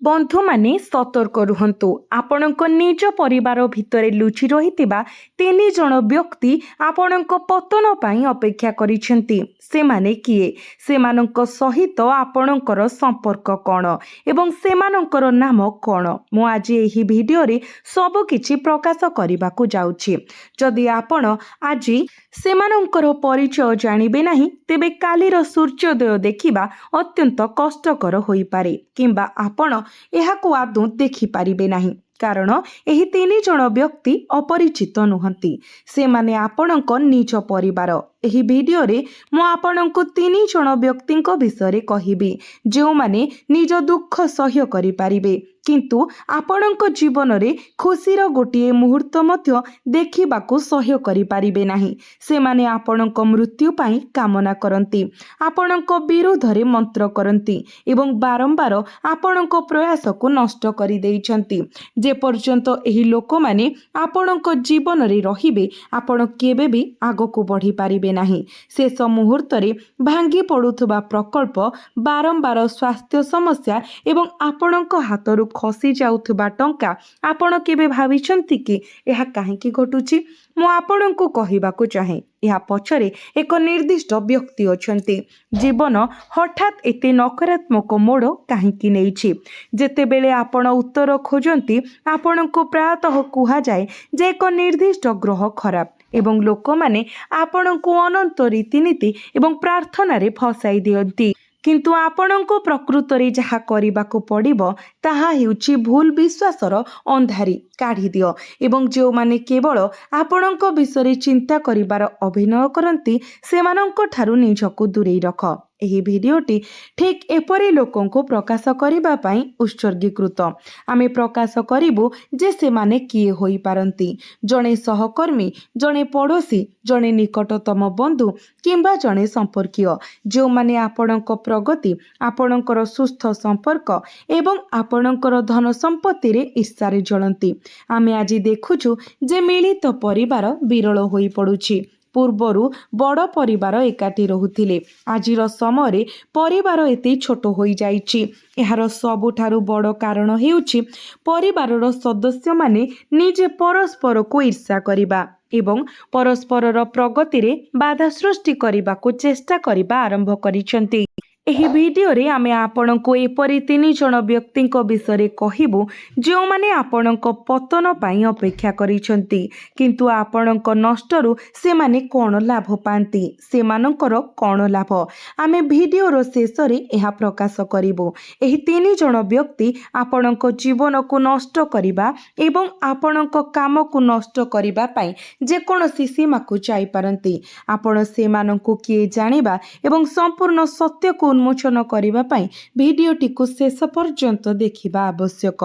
बंधु माने सतर्क रुहंतु। आपणक निज परिवार भितरे लुचि रहितिबा 3 जण व्यक्ति आपणक पतन पई अपेक्षा करिसेंती। सेमाने किए, सेमानक सहित आपणकर संपर्क कौन एवं सेमानकर नाम कौन, मु आज एही वीडियो रे सब किछि प्रकाश करबाकू जाउछि। जदि आपण आज सेमानकर परिचय जानिबे नाही, तेबे कालीर सूर्योदय देखिबा अत्यंत कष्टकर होई पारे, किंबा आपण एहाकू आदौ देखि पारिबे नाही, कारण एही 3 जण व्यक्ति अपरिचित नुहंती। से माने आपणक निज परिवार। एही वीडियो रे मु आपणक 3 जण व्यक्तिंक विषय कहिबी, जो माने निज दुख सह्य करि पारिबे, किंतु आपणक जीवन रे खुशीर गोटिए मुहूर्त मध्य देखिबाकू सह्य करि पारिबे नाही। से माने आपणक मृत्यु पाई कामना करंती, आपणक विरोध रे मंत्र करंती एवं बारंबार आपणक प्रयास को नष्ट करि देइछंती। जे पर्यंत एही लोक माने आपणक जीवन रे रहिबे, आपण केबे भी आगको बढ़ी पारिबे नाही। शेष मुहूर्त रे भांगी पड़ुथबा प्रकल्प, बारंबार स्वास्थ्य समस्या एवं आपणक हातरू खसी जाउथबा टंका आपण केबे भाविछंती कि एहा काहेकि घटुची? मु आपणको कहिबाकू चाहे, या पछरे एक निर्दिष्ट व्यक्ति अछंती। जीवन हठात एते नकारात्मक मोड़ काहेकि नेइछि? जेतेबेले आपण उत्तर खोजंती, आपणको प्रायतः कुहा जाए जे एक निर्दिष्ट ग्रह खराब एवं लोक माने आपणको अनंत रीतिनीति एवं प्रार्थना रे फसाई दियंती। किंतु आपणको प्रकृत रे जहा करिबाकू पड़िबो ताहा हेउछि भूल विश्वासर अंधारी काढ़ी दियो एवं जो माने केवल आपणको विषय चिंता करिबार अभिनय करंती, सेमानंको ठारू निजको दूरेई रख। एही भिडियोटी ठीक एपरी लोकों को प्रकाश करिबा पई उत्सर्गीकृत। आमे प्रकाश करिबु जे सेमाने किए होई पारंती। जणे सहकर्मी, जणे पड़ोसी, जणे निकटतम बंधु किंबा जणे संपर्कीय, जो माने आपणको प्रगति, आपणकर सुस्थ संपर्क एवं आपणकर धन संपत्ति रे ईर्ष्यारे जळंती। आमे आज देखुछु जे मिलित परिवार विरल होई पड़ुछि। पूर्वरु बड़ परिवार एकाठी रहुथिले, आजिर समय परिवार एते छोट होई जाइछि। एहार सबुठारु बड़ कारण हेउछि परिवारर सदस्य माने निजे परस्पर को ईर्ष्या करिबा एवं परस्परर प्रगति रे बाधा सृष्टि करिबाकू चेष्टा करिबा आरंभ करिसेंती। एही वीडियो रे आमे आपणको एपरी 3 जण व्यक्तिंक विषय कहिबु, जो माने आपणक पतन पई अपेक्षा करिसेंती, किंतु आपणक नष्टरू से माने कोन लाभ पांती, सेमानकर कोन लाभ, आमे वीडियो रो शेष रे एहा प्रकाश करिबु। एही 3 जण व्यक्ति आपणक जीवन को नष्ट करिबा एवं आपणक काम को नष्ट करिबा पई जे कोनोसी सीमा को जाई पारंती। आपण सेमानंकु किए जानिबा एवं संपूर्ण सत्य को उन्मोचन करिबा पई वीडियोटी को शेष पर्यंत देखिबा आवश्यक।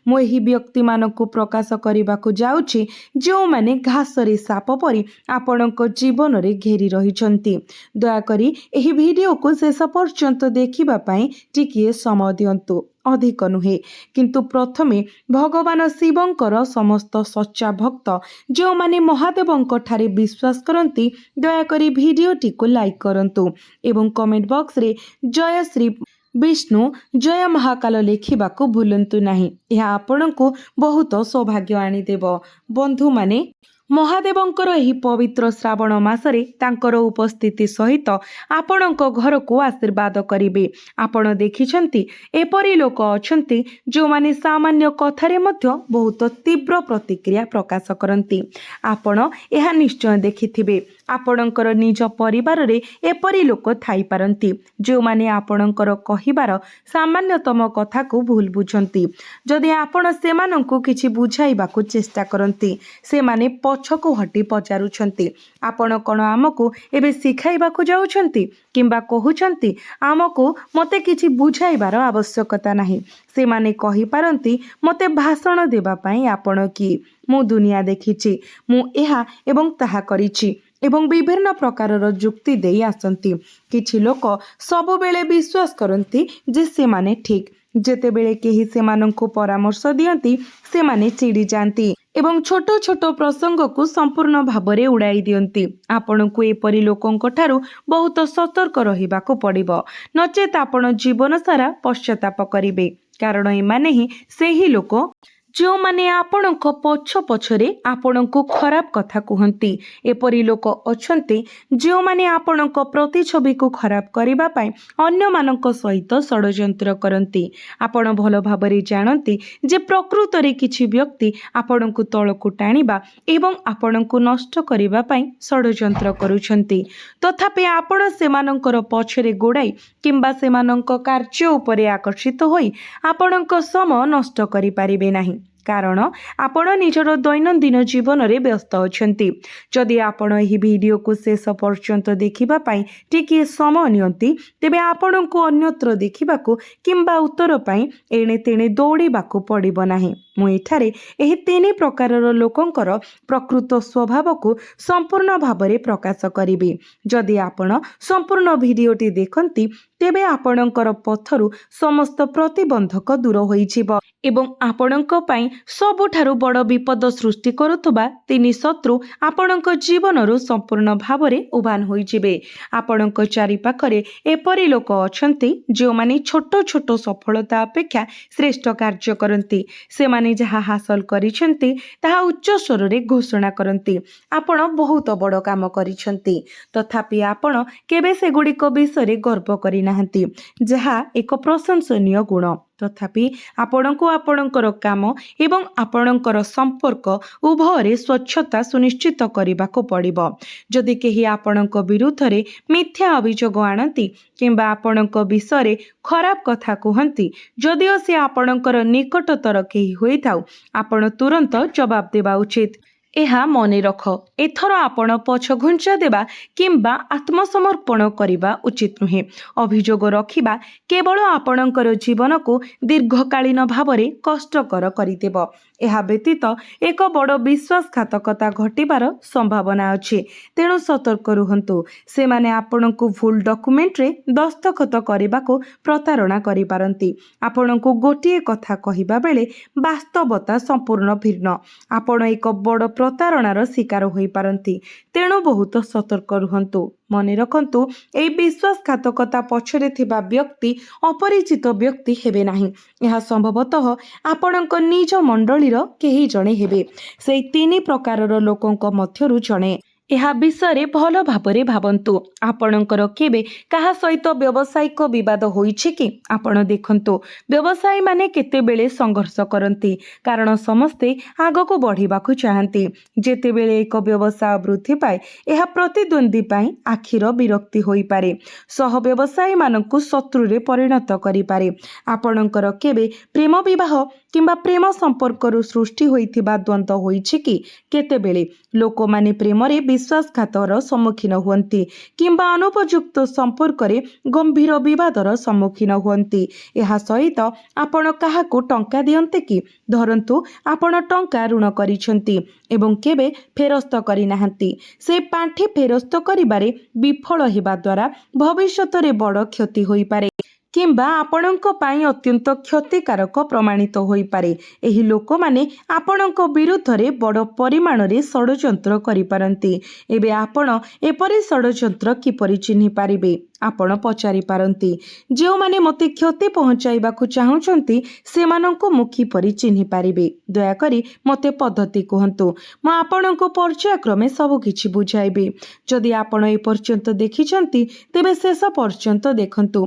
मु एही व्यक्ति मानकु प्रकाश करिबाकू जाउछि, जो माने घासरे साप परी आपणक जीवन रे घेरी रहिछंती। दया करी एही वीडियो को शेष पर्यंत देखिबा पई टिकिए समय दियंतु, अधिक नुहे। किंतु प्रथमे भगवान शिवंकर समस्त सच्चा भक्त जो माने महादेवंक ठारे विश्वास करंती, दया करी वीडियोटी को लाइक करंतु एवं कमेंट बॉक्स रे जय श्री विष्णु, जय महाकाल लेखिबाकू भूलंतु नाही। यह आपणको बहुत सौभाग्य आनी देव। बंधु माने महादेवंकर एही पवित्र श्रावण मासरे तांकर उपस्थिति सहित आपणक घर को आशीर्वाद करिबे। आपण देखिछंती एपरी लोक अछंती जो माने सामान्य कथारे मध्य बहुत तीव्र प्रतिक्रिया प्रकाश करंती। आपण एहा निश्चय देखिथिबे। आपणकर निज परिवार रे एपरी लोक थाई पारंती, जो माने आपणकर कहिबार सामान्यतम कथा को भूल बुझंती। जदि आपण सेमानंकु किछि बुझाइबाकू चेष्टा करंती, से माने पछको हटी पचारुछंती, आपण कोन आमको एबे सिखाइबाकू जाउछंती किंबा कहउछंती आमको मते किछि बुझाइबार आवश्यकता नाही। से माने कहि पारंती मते भाषण देबा पई आपण की, मु दुनिया देखिछि, मु एहा एवं ताहा करिछि एवं विभिन्न प्रकारर जुक्ति देई आसंती। किछि लोक सब बेले विश्वास करंती जे से माने ठीक, जेतेबेले केही सेमानंकु परामर्श दियंती से माने चिड़ी जांती एवं छोट छोट प्रसंग को संपूर्ण भाबरे उड़ाई दियंती। आपणको एपरी लोकंक ठारू बहुत सतर्क रहिबाकू पड़िबो, नचेत आपण जीवन सारा पश्चाताप करिबे। କାରଣ ଏମାନେ ହିଁ ସେହି ଲୋକ ଯେଉଁମାନେ ଆପଣଙ୍କ ପଛ ପଛରେ ଆପଣଙ୍କୁ ଖରାପ କଥା କୁହନ୍ତି। ଏପରି ଲୋକ ଅଛନ୍ତି ଯେଉଁମାନେ ଆପଣଙ୍କ ପ୍ରତିଛବିକୁ ଖରାପ କରିବା ପାଇଁ ଅନ୍ୟମାନଙ୍କ ସହିତ ଷଡ଼ଯନ୍ତ୍ର କରନ୍ତି। ଆପଣ ଭଲ ଭାବରେ ଜାଣନ୍ତି ଯେ ପ୍ରକୃତରେ କିଛି ବ୍ୟକ୍ତି ଆପଣଙ୍କୁ ତଳକୁ ଟାଣିବା ଏବଂ ଆପଣଙ୍କୁ ନଷ୍ଟ କରିବା ପାଇଁ ଷଡ଼ଯନ୍ତ୍ର କରୁଛନ୍ତି। ତଥାପି ଆପଣ ସେମାନଙ୍କର ପଛରେ ଗୋଡ଼ାଇ କିମ୍ବା ସେମାନଙ୍କ କାର୍ଯ୍ୟ ଉପରେ ଆକର୍ଷିତ ହୋଇ ଆପଣଙ୍କ ସମୟ ନଷ୍ଟ କରିପାରିବେ ନାହିଁ, କାରଣ ଆପଣ ନିଜର ଦୈନନ୍ଦିନ ଜୀବନରେ ବ୍ୟସ୍ତ ଅଛନ୍ତି। ଯଦି ଆପଣ ଏହି ଭିଡ଼ିଓକୁ ଶେଷ ପର୍ଯ୍ୟନ୍ତ ଦେଖିବା ପାଇଁ ଟିକିଏ ସମୟ ନିଅନ୍ତି, ତେବେ ଆପଣଙ୍କୁ ଅନ୍ୟତ୍ର ଦେଖିବାକୁ କିମ୍ବା ଉତ୍ତର ପାଇଁ ଏଣେ ତେଣେ ଦୌଡ଼ିବାକୁ ପଡ଼ିବ ନାହିଁ। ମୁଁ ଏଠାରେ ଏହି 3 ପ୍ରକାରର ଲୋକଙ୍କର ପ୍ରକୃତ ସ୍ୱଭାବକୁ ସମ୍ପୂର୍ଣ୍ଣ ଭାବରେ ପ୍ରକାଶ କରିବି। ଯଦି ଆପଣ ସମ୍ପୂର୍ଣ୍ଣ ଭିଡ଼ିଓଟି ଦେଖନ୍ତି, ତେବେ ଆପଣଙ୍କର ପଥରୁ ସମସ୍ତ ପ୍ରତିବନ୍ଧକ ଦୂର ହୋଇଯିବ ଏବଂ ଆପଣଙ୍କ ପାଇଁ ସବୁଠାରୁ ବଡ଼ ବିପଦ ସୃଷ୍ଟି କରୁଥିବା 3 ଶତ୍ରୁ ଆପଣଙ୍କ ଜୀବନରୁ ସମ୍ପୂର୍ଣ୍ଣ ଭାବରେ ଉଭାନ ହୋଇଯିବେ। ଆପଣଙ୍କ ଚାରିପାଖରେ ଏପରି ଲୋକ ଅଛନ୍ତି ଯେଉଁମାନେ ଛୋଟ ଛୋଟ ସଫଳତା ଅପେକ୍ଷା ଶ୍ରେଷ୍ଠ କାର୍ଯ୍ୟ କରନ୍ତି। ସେମାନେ ଯାହା ହାସଲ କରିଛନ୍ତି ତାହା ଉଚ୍ଚ ସ୍ୱରରେ ଘୋଷଣା କରନ୍ତି। ଆପଣ ବହୁତ ବଡ଼ କାମ କରିଛନ୍ତି, ତଥାପି ଆପଣ କେବେ ସେଗୁଡ଼ିକ ବିଷୟରେ ଗର୍ବ କରିନାହାନ୍ତି, ଯାହା ଏକ ପ୍ରଶଂସନୀୟ ଗୁଣ। ତଥାପି ଆପଣଙ୍କୁ ଆପଣଙ୍କର କାମ ଏବଂ ଆପଣଙ୍କର ସମ୍ପର୍କ ଉଭୟରେ ସ୍ୱଚ୍ଛତା ସୁନିଶ୍ଚିତ କରିବାକୁ ପଡ଼ିବ। ଯଦି କେହି ଆପଣଙ୍କ ବିରୁଦ୍ଧରେ ମିଥ୍ୟା ଅଭିଯୋଗ ଆଣନ୍ତି କିମ୍ବା ଆପଣଙ୍କ ବିଷୟରେ ଖରାପ କଥା କୁହନ୍ତି, ଯଦିଓ ସେ ଆପଣଙ୍କର ନିକଟତର କେହି ହୋଇଥାଉ, ଆପଣ ତୁରନ୍ତ ଜବାବ ଦେବା ଉଚିତ। ଏହା ମନେ ରଖ, ଏଥର ଆପଣ ପଛଘୁଞ୍ଚା ଦେବା କିମ୍ବା ଆତ୍ମସମର୍ପଣ କରିବା ଉଚିତ ନୁହେଁ। ଅଭିଯୋଗ ରଖିବା କେବଳ ଆପଣଙ୍କର ଜୀବନକୁ ଦୀର୍ଘକାଳୀନ ଭାବରେ କଷ୍ଟକର କରିଦେବ। ଏହା ବ୍ୟତୀତ ଏକ ବଡ଼ ବିଶ୍ୱାସଘାତକତା ଘଟିବାର ସମ୍ଭାବନା ଅଛି। ତେଣୁ ସତର୍କ ରୁହନ୍ତୁ। ସେମାନେ ଆପଣଙ୍କୁ ଭୁଲ ଡକୁମେଣ୍ଟରେ ଦସ୍ତଖତ କରିବାକୁ ପ୍ରତାରଣା କରିପାରନ୍ତି। ଆପଣଙ୍କୁ ଗୋଟିଏ କଥା କହିବା ବେଳେ ବାସ୍ତବତା ସମ୍ପୂର୍ଣ୍ଣ ଭିନ୍ନ। ଆପଣ ଏକ ବଡ଼ ପ୍ରତାରଣାର ଶିକାର ହୋଇପାରନ୍ତି। ତେଣୁ ବହୁତ ସତର୍କ ରୁହନ୍ତୁ। ମନେ ରଖନ୍ତୁ, ଏହି ବିଶ୍ୱାସଘାତକତା ପଛରେ ଥିବା ବ୍ୟକ୍ତି ଅପରିଚିତ ବ୍ୟକ୍ତି ହେବେ ନାହିଁ। ଏହା ସମ୍ଭବତଃ ଆପଣଙ୍କ ନିଜ ମଣ୍ଡଳୀର କେହି ଜଣେ ହେବେ। ସେହି 3 ପ୍ରକାରର ଲୋକଙ୍କ ମଧ୍ୟରୁ ଜଣେ। ଏହା ବିଷୟରେ ଭଲ ଭାବରେ ଭାବନ୍ତୁ। ଆପଣଙ୍କର କେବେ କାହା ସହିତ ବ୍ୟବସାୟିକ ବିବାଦ ହୋଇଛି କି? ଆପଣ ଦେଖନ୍ତୁ, ବ୍ୟବସାୟୀମାନେ କେତେବେଳେ ସଂଘର୍ଷ କରନ୍ତି, କାରଣ ସମସ୍ତେ ଆଗକୁ ବଢ଼ିବାକୁ ଚାହାନ୍ତି। ଯେତେବେଳେ ଏକ ବ୍ୟବସାୟ ବୃଦ୍ଧି ପାଏ, ଏହା ପ୍ରତିଦ୍ୱନ୍ଦ୍ୱୀ ପାଇଁ ଆଖିର ବିରକ୍ତି ହୋଇପାରେ, ସହ ବ୍ୟବସାୟୀମାନଙ୍କୁ ଶତ୍ରୁରେ ପରିଣତ କରିପାରେ। ଆପଣଙ୍କର କେବେ ପ୍ରେମ ବିବାହ କିମ୍ବା ପ୍ରେମ ସମ୍ପର୍କରୁ ସୃଷ୍ଟି ହୋଇଥିବା ଦ୍ୱନ୍ଦ୍ୱ ହୋଇଛି କି? କେତେବେଳେ ଲୋକମାନେ ପ୍ରେମରେ ବିଶ୍ୱାସଘାତର ସମ୍ମୁଖୀନ ହୁଅନ୍ତି କିମ୍ବା ଅନୁପଯୁକ୍ତ ସମ୍ପର୍କରେ ଗମ୍ଭୀର ବିବାଦର ସମ୍ମୁଖୀନ ହୁଅନ୍ତି। ଏହା ସହିତ ଆପଣ କାହାକୁ ଟଙ୍କା ଦିଅନ୍ତି କି? ଧରନ୍ତୁ ଆପଣ ଟଙ୍କା ଋଣ କରିଛନ୍ତି ଏବଂ କେବେ ଫେରସ୍ତ କରିନାହାନ୍ତି। ସେ ପାଣ୍ଠି ଫେରସ୍ତ କରିବାରେ ବିଫଳ ହେବା ଦ୍ୱାରା ଭବିଷ୍ୟତରେ ବଡ଼ କ୍ଷତି ହୋଇପାରେ କିମ୍ବା ଆପଣଙ୍କ ପାଇଁ ଅତ୍ୟନ୍ତ କ୍ଷତିକାରକ ପ୍ରମାଣିତ ହୋଇପାରେ। ଏହି ଲୋକମାନେ ଆପଣଙ୍କ ବିରୁଦ୍ଧରେ ବଡ଼ ପରିମାଣରେ ଷଡ଼ଯନ୍ତ୍ର କରିପାରନ୍ତି। ଏବେ ଆପଣ ଏପରି ଷଡ଼ଯନ୍ତ୍ର କିପରି ଚିହ୍ନି ପାରିବେ? ଆପଣ ପଚାରିପାରନ୍ତି, ଯେଉଁମାନେ ମୋତେ କ୍ଷତି ପହଞ୍ଚାଇବାକୁ ଚାହୁଁଛନ୍ତି ସେମାନଙ୍କୁ ମୁଁ କିପରି ଚିହ୍ନି ପାରିବି? ଦୟାକରି ମୋତେ ପଦ୍ଧତି କୁହନ୍ତୁ। ମୁଁ ଆପଣଙ୍କୁ ପର୍ଯ୍ୟାୟକ୍ରମେ ସବୁକିଛି ବୁଝାଇବି। ଯଦି ଆପଣ ଏପର୍ଯ୍ୟନ୍ତ ଦେଖିଛନ୍ତି, ତେବେ ଶେଷ ପର୍ଯ୍ୟନ୍ତ ଦେଖନ୍ତୁ।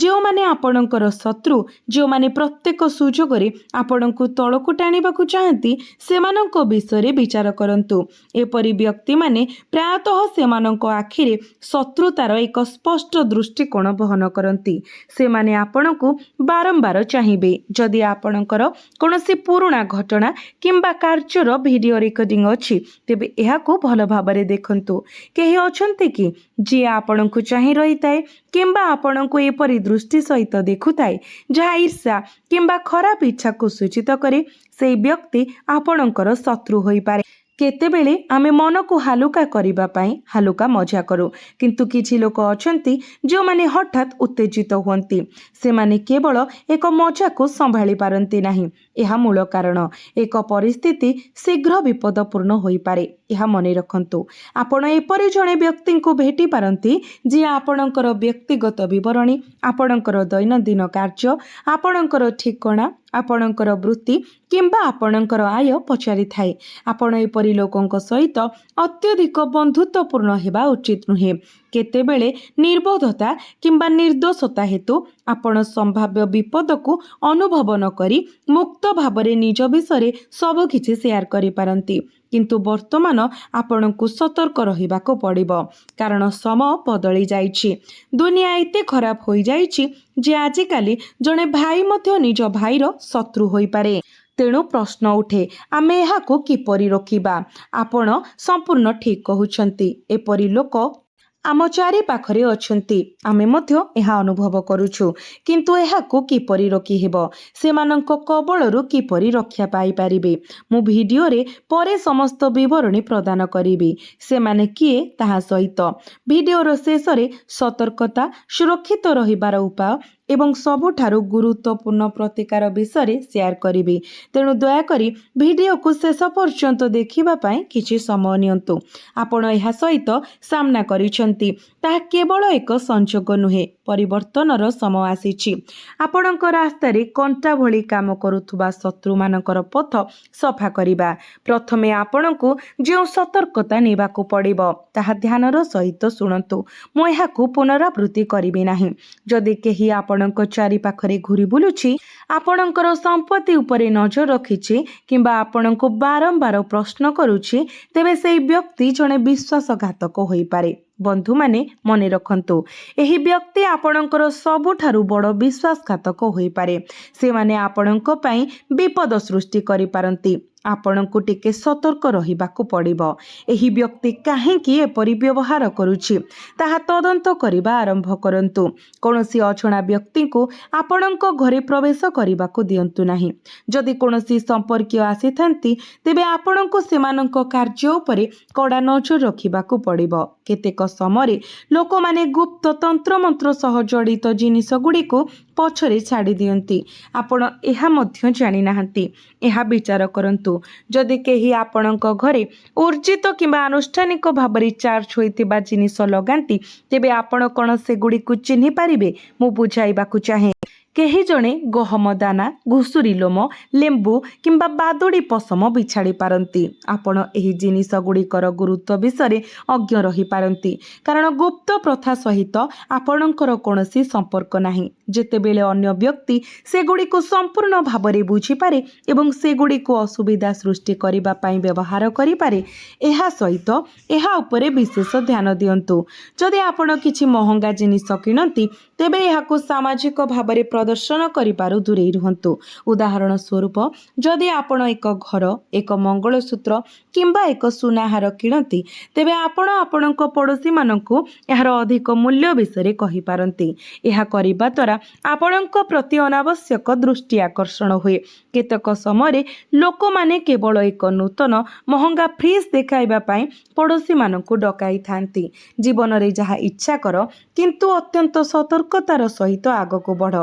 ଯେଉଁମାନେ ଆପଣଙ୍କର ଶତ୍ରୁ, ଯେଉଁମାନେ ପ୍ରତ୍ୟେକ ସୁଯୋଗରେ ଆପଣଙ୍କୁ ତଳକୁ ଟାଣିବାକୁ ଚାହାନ୍ତି, ସେମାନଙ୍କ ବିଷୟରେ ବିଚାର କରନ୍ତୁ। ଏପରି ବ୍ୟକ୍ତିମାନେ ପ୍ରାୟତଃ ସେମାନଙ୍କ ଆଖିରେ ଶତ୍ରୁତାର ଏକ ସ୍ପଷ୍ଟ ଦୃଷ୍ଟିକୋଣ ବହନ କରନ୍ତି। ସେମାନେ ଆପଣଙ୍କୁ ବାରମ୍ବାର ଚାହିଁବେ। ଯଦି ଆପଣଙ୍କର କୌଣସି ପୁରୁଣା ଘଟଣା କିମ୍ବା କାର୍ଯ୍ୟର ଭିଡ଼ିଓ ରେକର୍ଡିଂ ଅଛି, ତେବେ ଏହାକୁ ଭଲ ଭାବରେ ଦେଖନ୍ତୁ। କେହି ଅଛନ୍ତି କି ଯିଏ ଆପଣଙ୍କୁ ଚାହିଁ ରହିଥାଏ କିମ୍ବା ଆପଣଙ୍କୁ ଏପରି ଦୃଷ୍ଟି ସହିତ ଦେଖୁଥାଏ ଯାହା ଈର୍ଷା କିମ୍ବା ଖରାପ ଇଚ୍ଛାକୁ ସୂଚିତ କରେ? ସେହି ବ୍ୟକ୍ତି ଆପଣଙ୍କର ଶତ୍ରୁ ହୋଇପାରେ। କେତେବେଳେ ଆମେ ମନକୁ ହାଲୁକା କରିବା ପାଇଁ ହାଲୁକା ମଜା କରୁ, କିନ୍ତୁ କିଛି ଲୋକ ଅଛନ୍ତି ଯେଉଁମାନେ ହଠାତ୍ ଉତ୍ତେଜିତ ହୁଅନ୍ତି। ସେମାନେ କେବଳ ଏକ ମଜାକୁ ସମ୍ଭାଳି ପାରନ୍ତି ନାହିଁ। ଏହା ମୂଳ କାରଣ। ଏକ ପରିସ୍ଥିତି ଶୀଘ୍ର ବିପଦପୂର୍ଣ୍ଣ ହୋଇପାରେ। ଏହା ମନେ ରଖନ୍ତୁ। ଆପଣ ଏପରି ଜଣେ ବ୍ୟକ୍ତିଙ୍କୁ ଭେଟି ପାରନ୍ତି ଯିଏ ଆପଣଙ୍କର ବ୍ୟକ୍ତିଗତ ବିବରଣୀ, ଆପଣଙ୍କର ଦୈନନ୍ଦିନ କାର୍ଯ୍ୟ, ଆପଣଙ୍କର ଠିକଣା, ଆପଣଙ୍କର ବୃତ୍ତି କିମ୍ବା ଆପଣଙ୍କର ଆୟ ପଚାରିଥାଏ। ଆପଣ ଏପରି ଲୋକଙ୍କ ସହିତ ଅତ୍ୟଧିକ ବନ୍ଧୁତ୍ୱପୂର୍ଣ୍ଣ ହେବା ଉଚିତ ନୁହେଁ। କେତେବେଳେ ନିର୍ବୋଧତା କିମ୍ବା ନିର୍ଦ୍ଦୋଷତା ହେତୁ ଆପଣ ସମ୍ଭାବ୍ୟ ବିପଦକୁ ଅନୁଭବ ନ କରି ମୁକ୍ତ ଭାବରେ ନିଜ ବିଷୟରେ ସବୁକିଛି ସେୟାର କରିପାରନ୍ତି। କିନ୍ତୁ ବର୍ତ୍ତମାନ ଆପଣଙ୍କୁ ସତର୍କ ରହିବାକୁ ପଡ଼ିବ, କାରଣ ସମୟ ବଦଳି ଯାଇଛି। ଦୁନିଆ ଏତେ ଖରାପ ହୋଇଯାଇଛି ଯେ ଆଜିକାଲି ଜଣେ ଭାଇ ମଧ୍ୟ ନିଜ ଭାଇର ଶତ୍ରୁ ହୋଇପାରେ। ତେଣୁ ପ୍ରଶ୍ନ ଉଠେ, ଆମେ ଏହାକୁ କିପରି ରୋକିବା? ଆପଣ ସମ୍ପୂର୍ଣ୍ଣ ଠିକ୍ କହୁଛନ୍ତି। ଏପରି ଲୋକ ଆମ ଚାରିପାଖରେ ଅଛନ୍ତି। ଆମେ ମଧ୍ୟ ଏହା ଅନୁଭବ କରୁଛୁ। କିନ୍ତୁ ଏହାକୁ କିପରି ରୋକିହେବ? ସେମାନଙ୍କ କବଳରୁ କିପରି ରକ୍ଷା ପାଇପାରିବେ? ମୁଁ ଭିଡ଼ିଓରେ ପରେ ସମସ୍ତ ବିବରଣୀ ପ୍ରଦାନ କରିବି। ସେମାନେ କିଏ ତାହା ସହିତ ଭିଡ଼ିଓର ଶେଷରେ ସତର୍କତା, ସୁରକ୍ଷିତ ରହିବାର ଉପାୟ ଏବଂ ସବୁଠାରୁ ଗୁରୁତ୍ୱପୂର୍ଣ୍ଣ ପ୍ରତିକାର ବିଷୟରେ ସେୟାର କରିବି। ତେଣୁ ଦୟାକରି ଭିଡ଼ିଓକୁ ଶେଷ ପର୍ଯ୍ୟନ୍ତ ଦେଖିବା ପାଇଁ କିଛି ସମୟ ନିଅନ୍ତୁ। ଆପଣ ଏହା ସହିତ ସାମ୍ନା କରିଛନ୍ତି, ତାହା କେବଳ ଏକ ସଂଯୋଗ ନୁହେଁ, ପରିବର୍ତ୍ତନର ସମୟ ଆସିଛି। ଆପଣଙ୍କ ରାସ୍ତାରେ କଣ୍ଟା ଭଳି କାମ କରୁଥିବା ଶତ୍ରୁମାନଙ୍କର ପଥ ସଫା କରିବା। ପ୍ରଥମେ ଆପଣଙ୍କୁ ଯେଉଁ ସତର୍କତା ନେବାକୁ ପଡ଼ିବ ତାହା ଧ୍ୟାନର ସହିତ ଶୁଣନ୍ତୁ। ମୁଁ ଏହାକୁ ପୁନରାବୃତ୍ତି କରିବି ନାହିଁ। ଯଦି କେହି ଆପଣଙ୍କ ଚାରିପାଖରେ ଘୁରି ବୁଲୁଛି, ଆପଣଙ୍କର ସମ୍ପତ୍ତି ଉପରେ ନଜର ରଖିଛି କିମ୍ବା ଆପଣଙ୍କୁ ବାରମ୍ବାର ପ୍ରଶ୍ନ କରୁଛି, ତେବେ ସେହି ବ୍ୟକ୍ତି ଜଣେ ବିଶ୍ୱାସଘାତକ ହୋଇପାରେ। ବନ୍ଧୁମାନେ, ମନେ ରଖନ୍ତୁ, ଏହି ବ୍ୟକ୍ତି ଆପଣଙ୍କର ସବୁଠାରୁ ବଡ଼ ବିଶ୍ୱାସଘାତକ ହୋଇପାରେ। ସେମାନେ ଆପଣଙ୍କ ପାଇଁ ବିପଦ ସୃଷ୍ଟି କରିପାରନ୍ତି। ଆପଣଙ୍କୁ ଟିକେ ସତର୍କ ରହିବାକୁ ପଡ଼ିବ। ଏହି ବ୍ୟକ୍ତି କାହିଁକି ଏପରି ବ୍ୟବହାର କରୁଛି ତାହା ତଦନ୍ତ କରିବା ଆରମ୍ଭ କରନ୍ତୁ। କୌଣସି ଅଜଣା ବ୍ୟକ୍ତିଙ୍କୁ ଆପଣଙ୍କ ଘରେ ପ୍ରବେଶ କରିବାକୁ ଦିଅନ୍ତୁ ନାହିଁ। ଯଦି କୌଣସି ସମ୍ପର୍କୀୟ ଆସିଥାନ୍ତି, ତେବେ ଆପଣଙ୍କୁ ସେମାନଙ୍କ କାର୍ଯ୍ୟ ଉପରେ କଡ଼ା ନଜର ରଖିବାକୁ ପଡ଼ିବ। କେତେକ ସମୟରେ ଲୋକମାନେ ଗୁପ୍ତ ତନ୍ତ୍ରମନ୍ତ୍ର ସହ ଜଡ଼ିତ ଜିନିଷଗୁଡ଼ିକୁ ପଛରେ ଛାଡ଼ି ଦିଅନ୍ତି। ଆପଣ ଏହା ମଧ୍ୟ ଜାଣିନାହାନ୍ତି। ଏହା ବିଚାର କରନ୍ତୁ। ଯଦି କେହି ଆପଣଙ୍କ ଘରେ ଉର୍ଜିତ କିମ୍ବା ଆନୁଷ୍ଠାନିକ ଭାବରେ ଚାର୍ଜ ହୋଇଥିବା ଜିନିଷ ଲଗାନ୍ତି, ତେବେ ଆପଣ କ'ଣ ସେଗୁଡ଼ିକୁ ଚିହ୍ନି ପାରିବେ? ମୁଁ ବୁଝାଇବାକୁ ଚାହେଁ। କେହି ଜଣେ ଗହମ ଦାନା, ଘୁଷୁରୀ ଲୋମ, ଲେମ୍ବୁ କିମ୍ବା ବାଦୁଡ଼ି ପଶମ ବିଛାଡ଼ି ପାରନ୍ତି। ଆପଣ ଏହି ଜିନିଷଗୁଡ଼ିକର ଗୁରୁତ୍ୱ ବିଷୟରେ ଅଜ୍ଞ ରହିପାରନ୍ତି, କାରଣ ଗୁପ୍ତ ପ୍ରଥା ସହିତ ଆପଣଙ୍କର କୌଣସି ସମ୍ପର୍କ ନାହିଁ। ଯେତେବେଳେ ଅନ୍ୟ ବ୍ୟକ୍ତି ସେଗୁଡ଼ିକୁ ସମ୍ପୂର୍ଣ୍ଣ ଭାବରେ ବୁଝିପାରେ ଏବଂ ସେଗୁଡ଼ିକୁ ଅସୁବିଧା ସୃଷ୍ଟି କରିବା ପାଇଁ ବ୍ୟବହାର କରିପାରେ, ଏହା ସହିତ ଏହା ଉପରେ ବିଶେଷ ଧ୍ୟାନ ଦିଅନ୍ତୁ। ଯଦି ଆପଣ କିଛି ମହଙ୍ଗା ଜିନିଷ କିଣନ୍ତି, ତେବେ ଏହାକୁ ସାମାଜିକ ଭାବରେ ପ୍ରଦର୍ଶନ କରିବାରୁ ଦୂରେଇ ରୁହନ୍ତୁ। ଉଦାହରଣ ସ୍ୱରୂପ, ଯଦି ଆପଣ ଏକ ଘର, ଏକ ମଙ୍ଗଳସୂତ୍ର କିମ୍ବା ଏକ ସୁନାହାର କିଣନ୍ତି, ତେବେ ଆପଣ ଆପଣଙ୍କ ପଡ଼ୋଶୀମାନଙ୍କୁ ଏହାର ଅଧିକ ମୂଲ୍ୟ ବିଷୟରେ କହିପାରନ୍ତି। ଏହା କରିବା ଦ୍ୱାରା ଆପଣଙ୍କ ପ୍ରତି ଅନାବଶ୍ୟକ ଦୃଷ୍ଟି ଆକର୍ଷଣ ହୁଏ। କେତେକ ସମୟରେ ଲୋକମାନେ କେବଳ ଏକ ନୂତନ ମହଙ୍ଗା ଫ୍ରିଜ୍ ଦେଖାଇବା ପାଇଁ ପଡ଼ୋଶୀମାନଙ୍କୁ ଡକାଇଥାନ୍ତି। ଜୀବନରେ ଯାହା ଇଚ୍ଛା କର, କିନ୍ତୁ ଅତ୍ୟନ୍ତ ସତର୍କତାର ସହିତ ଆଗକୁ ବଢ଼।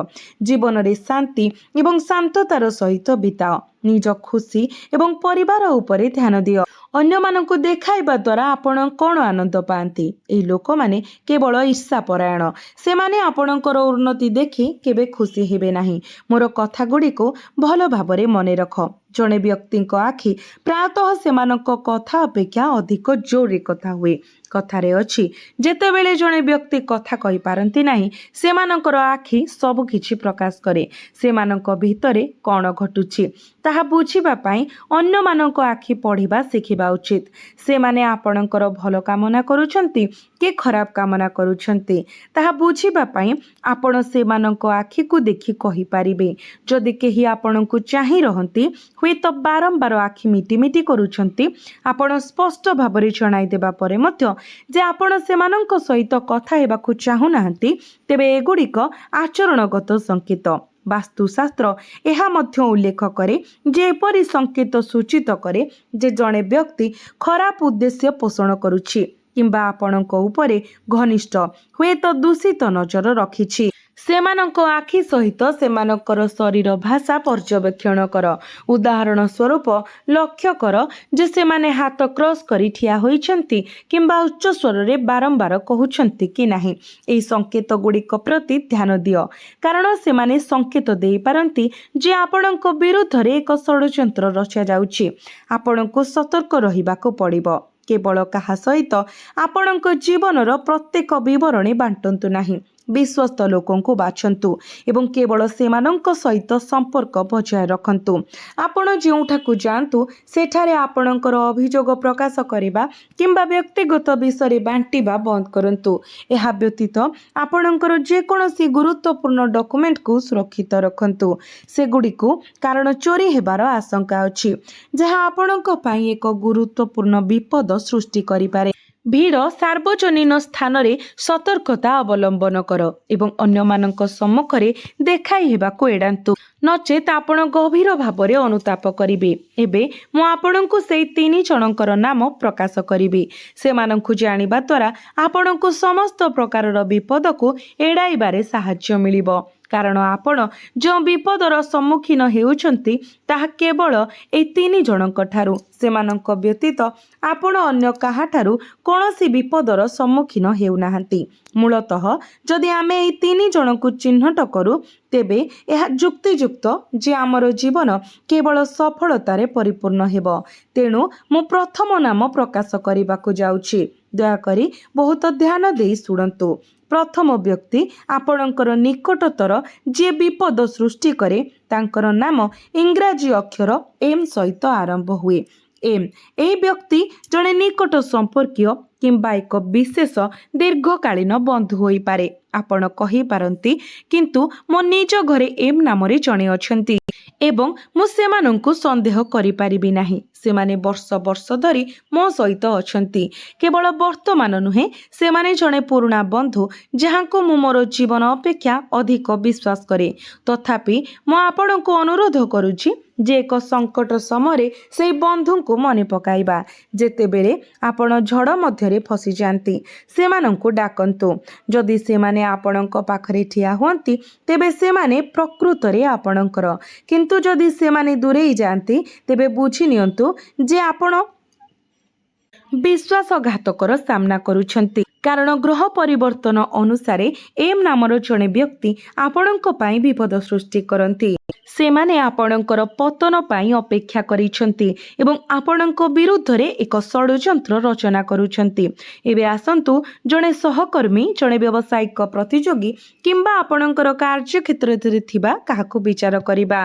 ଜୀବନରେ ଶାନ୍ତି ଏବଂ ଶାନ୍ତତାର ସହିତ ବିତାଅ। ନିଜ ଖୁସି ଏବଂ ପରିବାର ଉପରେ ଧ୍ୟାନ ଦିଅ। ଅନ୍ୟମାନଙ୍କୁ ଦେଖାଇବା ଦ୍ୱାରା ଆପଣ କ'ଣ ଆନନ୍ଦ ପାଆନ୍ତି? ଏହି ଲୋକମାନେ କେବଳ ଈର୍ଷାପରାୟଣ। ସେମାନେ ଆପଣଙ୍କର ଉନ୍ନତି ଦେଖି କେବେ ଖୁସି ହେବେ ନାହିଁ। ମୋର କଥାଗୁଡ଼ିକୁ ଭଲ ଭାବରେ ମନେ ରଖ। ଜଣେ ବ୍ୟକ୍ତିଙ୍କ ଆଖି ପ୍ରାୟତଃ ସେମାନଙ୍କ କଥା ଅପେକ୍ଷା ଅଧିକ ଜୋରରେ କଥା ହୁଏ। କଥାରେ ଅଛି, ଯେତେବେଳେ ଜଣେ ବ୍ୟକ୍ତି କଥା କହିପାରନ୍ତି ନାହିଁ, ସେମାନଙ୍କର ଆଖି ସବୁକିଛି ପ୍ରକାଶ କରେ। ସେମାନଙ୍କ ଭିତରେ କ'ଣ ଘଟୁଛି ତାହା ବୁଝିବା ପାଇଁ ଅନ୍ୟମାନଙ୍କ ଆଖି ପଢ଼ିବା ଶିଖିବା ଉଚିତ। ସେମାନେ ଆପଣଙ୍କର ଭଲ କାମନା କରୁଛନ୍ତି କି ଖରାପ କାମନା କରୁଛନ୍ତି, ତାହା ବୁଝିବା ପାଇଁ ଆପଣ ସେମାନଙ୍କ ଆଖିକୁ ଦେଖି କହିପାରିବେ। ଯଦି କେହି ଆପଣଙ୍କୁ ଚାହିଁ ରହନ୍ତି, ହୁଏତ ବାରମ୍ବାର ଆଖି ମିଟିମିଟି କରୁଛନ୍ତି, ଆପଣ ସ୍ପଷ୍ଟ ଭାବରେ ଜଣାଇଦେବା ପରେ ମଧ୍ୟ ଯେ ଆପଣ ସେମାନଙ୍କ ସହିତ କଥା ହେବାକୁ ଚାହୁଁନାହାନ୍ତି, ତେବେ ଏଗୁଡ଼ିକ ଆଚରଣଗତ ସଂକେତ। ବାସ୍ତୁଶାସ୍ତ୍ର ଏହା ମଧ୍ୟ ଉଲ୍ଲେଖ କରେ ଯେ ଏପରି ସଂକେତ ସୂଚିତ କରେ ଯେ ଜଣେ ବ୍ୟକ୍ତି ଖରାପ ଉଦ୍ଦେଶ୍ୟ ପୋଷଣ କରୁଛି କିମ୍ବା ଆପଣଙ୍କ ଉପରେ ଘନିଷ୍ଠ ହୁଏତ ଦୂଷିତ ନଜର ରଖିଛି। ସେମାନଙ୍କ ଆଖି ସହିତ ସେମାନଙ୍କର ଶରୀର ଭାଷା ପର୍ଯ୍ୟବେକ୍ଷଣ କର। ଉଦାହରଣ ସ୍ୱରୂପ ଲକ୍ଷ୍ୟ କର ଯେ ସେମାନେ ହାତ କ୍ରସ୍ କରି ଠିଆ ହୋଇଛନ୍ତି କିମ୍ବା ଉଚ୍ଚ ସ୍ୱରରେ ବାରମ୍ବାର କହୁଛନ୍ତି କି ନାହିଁ। ଏହି ସଂକେତ ଗୁଡ଼ିକ ପ୍ରତି ଧ୍ୟାନ ଦିଅ କାରଣ ସେମାନେ ସଂକେତ ଦେଇପାରନ୍ତି ଯେ ଆପଣଙ୍କ ବିରୁଦ୍ଧରେ ଏକ ଷଡ଼ଯନ୍ତ୍ର ରଚାଯାଉଛି। ଆପଣଙ୍କୁ ସତର୍କ ରହିବାକୁ ପଡ଼ିବ। କେବଳ କାହା ସହିତ ଆପଣଙ୍କ ଜୀବନର ପ୍ରତ୍ୟେକ ବିବରଣୀ ବାଣ୍ଟନ୍ତୁ ନାହିଁ। ବିଶ୍ୱସ୍ତ ଲୋକଙ୍କୁ ବାଛନ୍ତୁ ଏବଂ କେବଳ ସେମାନଙ୍କ ସହିତ ସମ୍ପର୍କ ବଜାୟ ରଖନ୍ତୁ। ଆପଣ ଯେଉଁଠାକୁ ଯାଆନ୍ତୁ ସେଠାରେ ଆପଣଙ୍କର ଅଭିଯୋଗ ପ୍ରକାଶ କରିବା କିମ୍ବା ବ୍ୟକ୍ତିଗତ ବିଷୟରେ ବାଣ୍ଟିବା ବନ୍ଦ କରନ୍ତୁ। ଏହା ବ୍ୟତୀତ ଆପଣଙ୍କର ଯେକୌଣସି ଗୁରୁତ୍ୱପୂର୍ଣ୍ଣ ଡକ୍ୟୁମେଣ୍ଟକୁ ସୁରକ୍ଷିତ ରଖନ୍ତୁ। ସେଗୁଡ଼ିକୁ କାରଣ ଚୋରି ହେବାର ଆଶଙ୍କା ଅଛି ଯାହା ଆପଣଙ୍କ ପାଇଁ ଏକ ଗୁରୁତ୍ୱପୂର୍ଣ୍ଣ ବିପଦ ସୃଷ୍ଟି କରିପାରେ। ଭିଡ଼ ସାର୍ବଜନୀନ ସ୍ଥାନରେ ସତର୍କତା ଅବଲମ୍ବନ କର ଏବଂ ଅନ୍ୟମାନଙ୍କ ସମ୍ମୁଖରେ ଦେଖାଇ ହେବାକୁ ଏଡ଼ାନ୍ତୁ ନଚେତ୍ ଆପଣ ଗଭୀର ଭାବରେ ଅନୁତାପ କରିବେ। ଏବେ ମୁଁ ଆପଣଙ୍କୁ ସେହି 3 ଜଣଙ୍କର ନାମ ପ୍ରକାଶ କରିବି। ସେମାନଙ୍କୁ ଜାଣିବା ଦ୍ୱାରା ଆପଣଙ୍କୁ ସମସ୍ତ ପ୍ରକାରର ବିପଦକୁ ଏଡ଼ାଇବାରେ ସାହାଯ୍ୟ ମିଳିବ କାରଣ ଆପଣ ଯେଉଁ ବିପଦର ସମ୍ମୁଖୀନ ହେଉଛନ୍ତି ତାହା କେବଳ ଏହି 3 ଜଣଙ୍କ ଠାରୁ। ସେମାନଙ୍କ ବ୍ୟତୀତ ଆପଣ ଅନ୍ୟ କାହାଠାରୁ କୌଣସି ବିପଦର ସମ୍ମୁଖୀନ ହେଉନାହାନ୍ତି। ମୂଳତଃ ଯଦି ଆମେ ଏହି 3 ଜଣଙ୍କୁ ଚିହ୍ନଟ କରୁ ତେବେ ଏହା ଯୁକ୍ତିଯୁକ୍ତ ଯେ ଆମର ଜୀବନ କେବଳ ସଫଳତାରେ ପରିପୂର୍ଣ୍ଣ ହେବ। ତେଣୁ ମୁଁ ପ୍ରଥମ ନାମ ପ୍ରକାଶ କରିବାକୁ ଯାଉଛି। ଦୟାକରି ବହୁତ ଧ୍ୟାନ ଦେଇ ଶୁଣନ୍ତୁ। ପ୍ରଥମ ବ୍ୟକ୍ତି ଆପଣଙ୍କର ନିକଟତର ଯିଏ ବିପଦ ସୃଷ୍ଟି କରେ ତାଙ୍କର ନାମ ଇଂରାଜୀ ଅକ୍ଷର M ସହିତ ଆରମ୍ଭ ହୁଏ। M ଏହି ବ୍ୟକ୍ତି ଜଣେ ନିକଟ ସମ୍ପର୍କୀୟ କିମ୍ବା ଏକ ବିଶେଷ ଦୀର୍ଘକାଳୀନ ବନ୍ଧୁ ହୋଇପାରେ। ଆପଣ କହିପାରନ୍ତି କିନ୍ତୁ ମୋ ନିଜ ଘରେ M ନାମରେ ଜଣେ ଅଛନ୍ତି ଏବଂ ମୁଁ ସେମାନଙ୍କୁ ସନ୍ଦେହ କରିପାରିବି ନାହିଁ। ସେମାନେ ବର୍ଷ ବର୍ଷ ଧରି ମୋ ସହିତ ଅଛନ୍ତି। କେବଳ ବର୍ତ୍ତମାନ ନୁହେଁ ସେମାନେ ଜଣେ ପୁରୁଣା ବନ୍ଧୁ ଯାହାଙ୍କୁ ମୁଁ ମୋର ଜୀବନ ଅପେକ୍ଷା ଅଧିକ ବିଶ୍ୱାସ କରେ। ତଥାପି ମୁଁ ଆପଣଙ୍କୁ ଅନୁରୋଧ କରୁଛି ଯେ ଏକ ସଙ୍କଟ ସମୟରେ ସେହି ବନ୍ଧୁଙ୍କୁ ମନେ ପକାଇବା। ଯେତେବେଳେ ଆପଣ ଝଡ଼ ମଧ୍ୟରେ ଫସିଯାଆନ୍ତି ସେମାନଙ୍କୁ ଡାକନ୍ତୁ। ଯଦି ସେମାନେ ଆପଣଙ୍କ ପାଖରେ ଠିଆ ହୁଅନ୍ତି ତେବେ ସେମାନେ ପ୍ରକୃତରେ ଆପଣଙ୍କର କିନ୍ତୁ ଯଦି ସେମାନେ ଦୂରେଇ ଯାଆନ୍ତି ତେବେ ବୁଝି ନିଅନ୍ତୁ ଯେ ଆପଣ ବିଶ୍ୱାସଘାତକର ସାମ୍ନା କରୁଛନ୍ତି କାରଣ ଗ୍ରହ ପରିବର୍ତ୍ତନ ଅନୁସାରେ M ନାମର ଜଣେ ବ୍ୟକ୍ତି ଆପଣଙ୍କ ପାଇଁ ବିପଦ ସୃଷ୍ଟି କରନ୍ତି। ସେମାନେ ଆପଣଙ୍କର ପତନ ପାଇଁ ଅପେକ୍ଷା କରିଛନ୍ତି ଏବଂ ଆପଣଙ୍କ ବିରୁଦ୍ଧରେ ଏକ ଷଡ଼ଯନ୍ତ୍ର ରଚନା କରୁଛନ୍ତି। ଏବେ ଆସନ୍ତୁ ଜଣେ ସହକର୍ମୀ ଜଣେ ବ୍ୟବସାୟିକ ପ୍ରତିଯୋଗୀ କିମ୍ବା ଆପଣଙ୍କର କାର୍ଯ୍ୟକ୍ଷେତ୍ରରେ ଥିବା କାହାକୁ ବିଚାର କରିବା।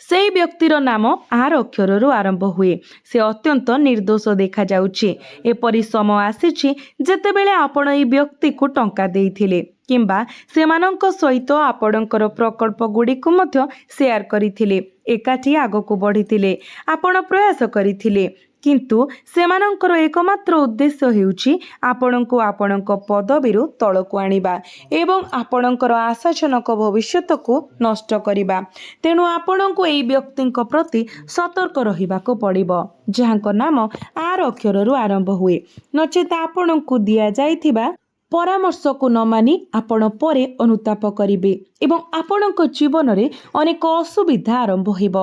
ସେହି ବ୍ୟକ୍ତିର ନାମ R ଅକ୍ଷରରୁ ଆରମ୍ଭ ହୁଏ। ସେ ଅତ୍ୟନ୍ତ ନିର୍ଦ୍ଦୋଷ ଦେଖାଯାଉଛି। ଏପରି ସମୟ ଆସିଛି ଯେତେବେଳେ ଆପଣ ଏହି ବ୍ୟକ୍ତିକୁ ଟଙ୍କା ଦେଇଥିଲେ କିମ୍ବା ସେମାନଙ୍କ ସହିତ ଆପଣଙ୍କର ପ୍ରକଳ୍ପ ଗୁଡ଼ିକୁ ମଧ୍ୟ ସେୟାର କରିଥିଲେ ଏକାଠି ଆଗକୁ ବଢ଼ିଥିଲେ ଆପଣ ପ୍ରୟାସ କରିଥିଲେ କିନ୍ତୁ ସେମାନଙ୍କର ଏକମାତ୍ର ଉଦ୍ଦେଶ୍ୟ ହେଉଛି ଆପଣଙ୍କୁ ଆପଣଙ୍କ ପଦବୀରୁ ତଳକୁ ଆଣିବା ଏବଂ ଆପଣଙ୍କର ଆଶାଜନକ ଭବିଷ୍ୟତକୁ ନଷ୍ଟ କରିବା। ତେଣୁ ଆପଣଙ୍କୁ ଏହି ବ୍ୟକ୍ତିଙ୍କ ପ୍ରତି ସତର୍କ ରହିବାକୁ ପଡ଼ିବ ଯାହାଙ୍କ ନାମ R ଅକ୍ଷରରୁ ଆରମ୍ଭ ହୁଏ ନଚେତ୍ ଆପଣଙ୍କୁ ଦିଆଯାଇଥିବା ପରାମର୍ଶକୁ ନ ମାନି ଆପଣ ପରେ ଅନୁତାପ କରିବେ ଏବଂ ଆପଣଙ୍କ ଜୀବନରେ ଅନେକ ଅସୁବିଧା ଆରମ୍ଭ ହେବ।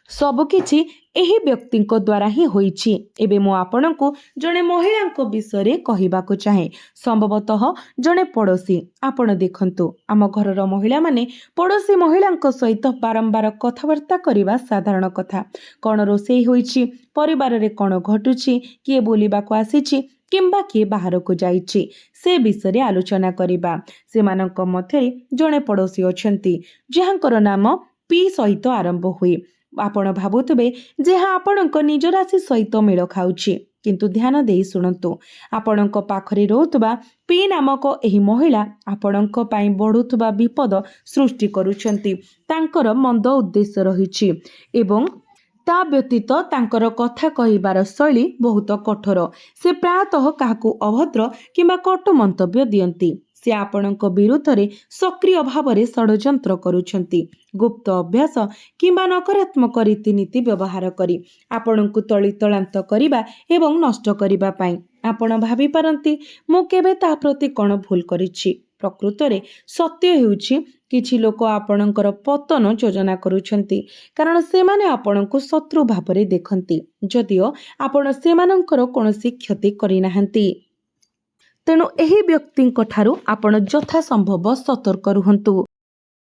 ସବୁକିଛି ଏହି ବ୍ୟକ୍ତିଙ୍କ ଦ୍ୱାରା ହିଁ ହୋଇଛି। ଏବେ ମୁଁ ଆପଣଙ୍କୁ ଜଣେ ମହିଳାଙ୍କ ବିଷୟରେ କହିବାକୁ ଚାହେଁ ସମ୍ଭବତଃ ଜଣେ ପଡ଼ୋଶୀ। ଆପଣ ଦେଖନ୍ତୁ ଆମ ଘରର ମହିଳାମାନେ ପଡ଼ୋଶୀ ମହିଳାଙ୍କ ସହିତ ବାରମ୍ବାର କଥାବାର୍ତ୍ତା କରିବା ସାଧାରଣ କଥା। କ'ଣ ରୋଷେଇ ହୋଇଛି, ପରିବାରରେ କ'ଣ ଘଟୁଛି, କିଏ ବୁଲିବାକୁ ଆସିଛି କିମ୍ବା କିଏ ବାହାରକୁ ଯାଇଛି ସେ ବିଷୟରେ ଆଲୋଚନା କରିବା। ସେମାନଙ୍କ ମଧ୍ୟରେ ଜଣେ ପଡ଼ୋଶୀ ଅଛନ୍ତି ଯାହାଙ୍କର ନାମ P ସହିତ ଆରମ୍ଭ ହୁଏ। ଆପଣ ଭାବୁଥିବେ ଯେ ଏହା ଆପଣଙ୍କ ନିଜ ରାଶି ସହିତ ମେଳ ଖାଉଛି କିନ୍ତୁ ଧ୍ୟାନ ଦେଇ ଶୁଣନ୍ତୁ। ଆପଣଙ୍କ ପାଖରେ ରହୁଥିବା P ନାମକ ଏହି ମହିଳା ଆପଣଙ୍କ ପାଇଁ ବଢ଼ୁଥିବା ବିପଦ ସୃଷ୍ଟି କରୁଛନ୍ତି। ତାଙ୍କର ମନ୍ଦ ଉଦ୍ଦେଶ୍ୟ ରହିଛି ଏବଂ ତା ବ୍ୟତୀତ ତାଙ୍କର କଥା କହିବାର ଶୈଳୀ ବହୁତ କଠୋର। ସେ ପ୍ରାୟତଃ କାହାକୁ ଅଭଦ୍ର କିମ୍ବା କଟୁ ମନ୍ତବ୍ୟ ଦିଅନ୍ତି। ସେ ଆପଣଙ୍କ ବିରୁଦ୍ଧରେ ସକ୍ରିୟ ଭାବରେ ଷଡ଼ଯନ୍ତ୍ର କରୁଛନ୍ତି। ଗୁପ୍ତ ଅଭ୍ୟାସ କିମ୍ବା ନକାରାତ୍ମକ ରୀତିନୀତି ବ୍ୟବହାର କରି ଆପଣଙ୍କୁ ତଳିତଳାନ୍ତ କରିବା ଏବଂ ନଷ୍ଟ କରିବା ପାଇଁ। ଆପଣ ଭାବିପାରନ୍ତି, ମୁଁ କେବେ ତା ପ୍ରତି କ'ଣ ଭୁଲ କରିଛି? ପ୍ରକୃତରେ ସତ୍ୟ ହେଉଛି କିଛି ଲୋକ ଆପଣଙ୍କର ପତନ ଯୋଜନା କରୁଛନ୍ତି, କାରଣ ସେମାନେ ଆପଣଙ୍କୁ ଶତ୍ରୁ ଭାବରେ ଦେଖନ୍ତି, ଯଦିଓ ଆପଣ ସେମାନଙ୍କର କୌଣସି କ୍ଷତି କରିନାହାନ୍ତି। ତେଣୁ ଏହି ବ୍ୟକ୍ତିଙ୍କ ଠାରୁ ଆପଣ ଯଥାସମ୍ଭବ ସତର୍କ ରୁହନ୍ତୁ।